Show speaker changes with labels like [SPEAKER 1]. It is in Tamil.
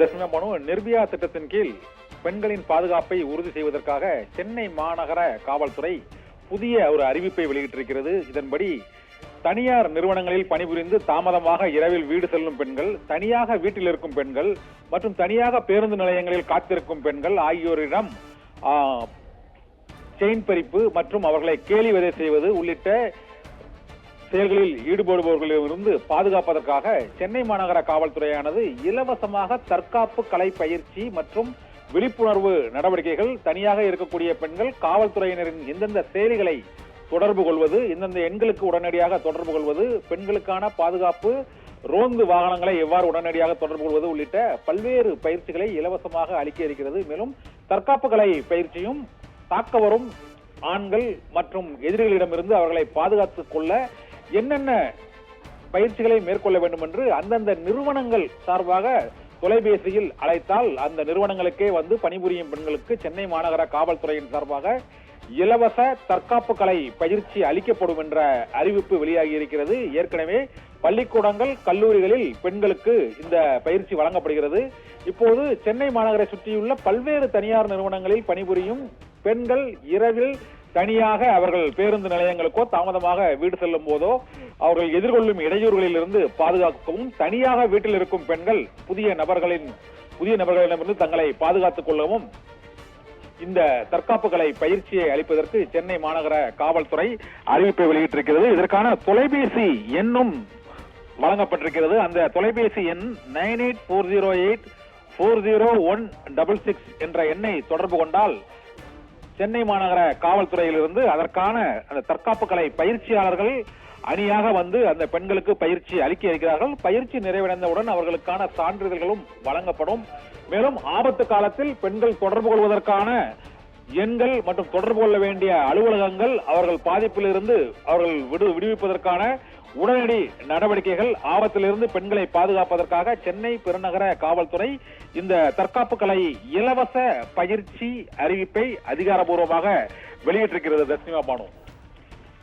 [SPEAKER 1] தசம மனு நிர்பயா திட்டத்தின் கீழ் பெண்களின் பாதுகாப்பை உறுதி செய்வதற்காக சென்னை மாநகர காவல்துறை புதிய ஒரு அறிவிப்பை வெளியிட்டிருக்கிறது. இதன்படி தனியார் நிறுவனங்களில் பணிபுரிந்து தாமதமாக இரவில் வீடு செல்லும் பெண்கள், தனியாக வீட்டில் இருக்கும் பெண்கள் மற்றும் தனியாக பேருந்து நிலையங்களில் காத்திருக்கும் பெண்கள் ஆகியோரிடம் செயின் பறிப்பு மற்றும் அவர்களை கேலி வதை செய்வது உள்ளிட்ட செயல்களில் ஈடுபடுபவர்களிலிருந்து பாதுகாப்பதற்காக சென்னை மாநகர காவல்துறையானது இலவசமாக தற்காப்பு கலை பயிற்சி மற்றும் விழிப்புணர்வு நடவடிக்கைகள், தனியாக இருக்கக்கூடிய பெண்கள் காவல்துறையினரின் எந்தெந்த செயலிகளை தொடர்பு கொள்வது, எந்தெந்த எண்களுக்கு உடனடியாக தொடர்பு கொள்வது, பெண்களுக்கான பாதுகாப்பு ரோந்து வாகனங்களை எவ்வாறு உடனடியாக தொடர்பு கொள்வது உள்ளிட்ட பல்வேறு பயிற்சிகளை இலவசமாக அளிக்க இருக்கிறது. மேலும் தற்காப்பு கலை பயிற்சியும் தாக்க வரும் ஆண்கள் மற்றும் எதிரிகளிடமிருந்து அவர்களை பாதுகாத்துக் கொள்ள என்னென்ன பயிற்சிகளை மேற்கொள்ள வேண்டும் என்று அந்தந்த நிறுவனங்கள் சார்பாக தொலைபேசியில் அழைத்தால் அந்த நிறுவனங்களுக்கே வந்து பணிபுரியும் பெண்களுக்கு சென்னை மாநகர காவல்துறையின் சார்பாக இலவச தற்காப்பு கலை பயிற்சி அளிக்கப்படும் என்ற அறிவிப்பு வெளியாகி இருக்கிறது. ஏற்கனவே பள்ளிக்கூடங்கள், கல்லூரிகளில் பெண்களுக்கு இந்த பயிற்சி வழங்கப்படுகிறது. இப்போது சென்னை மாநகரை சுற்றியுள்ள பல்வேறு தனியார் நிறுவனங்களில் பணிபுரியும் பெண்கள் இரவில் தனியாக அவர்கள் பேருந்து நிலையங்களுக்கோ தாமதமாக வீடு செல்லும் போதோ அவர்கள் எதிர்கொள்ளும் இடையூறுகளில் இருந்து பாதுகாக்கவும், தனியாக வீட்டில் இருக்கும் பெண்கள் புதிய நபர்களிடமிருந்து தங்களை பாதுகாத்துக் கொள்ளவும் இந்த தற்காப்பு கலை பயிற்சியை அளிப்பதற்கு சென்னை மாநகர காவல்துறை அறிவிப்பை வெளியிட்டிருக்கிறது. இதற்கான தொலைபேசி எண்ணும் வழங்கப்பட்டிருக்கிறது. அந்த தொலைபேசி எண் 9840840166 என்ற எண்ணை தொடர்பு கொண்டால் சென்னை மாநகர காவல்துறையிலிருந்து அதற்கான அந்த தற்காப்பு கலை பயிற்சியாளர்கள் அணியாக வந்து அந்த பெண்களுக்கு பயிற்சி அளிக்க இருக்கிறார்கள். பயிற்சி நிறைவடைந்தவுடன் அவர்களுக்கான சான்றிதழ்களும் வழங்கப்படும். மேலும் ஆபத்து காலத்தில் பெண்கள் தொடர்பு கொள்வதற்கான எண்கள் மற்றும் தொடர்பு கொள்ள வேண்டிய அலுவலகங்கள், அவர்கள் பாதிப்பிலிருந்து அவர்கள் விடுவிப்பதற்கான உடனடி நடவடிக்கைகள், ஆபத்திலிருந்து பெண்களை பாதுகாப்பதற்காக சென்னை பெருநகர காவல்துறை இந்த தற்காப்பு கலை இலவச பயிற்சி அறிவிப்பை அதிகாரப்பூர்வமாக வெளியிட்டிருக்கிறது. தஸ்னிமா பானு.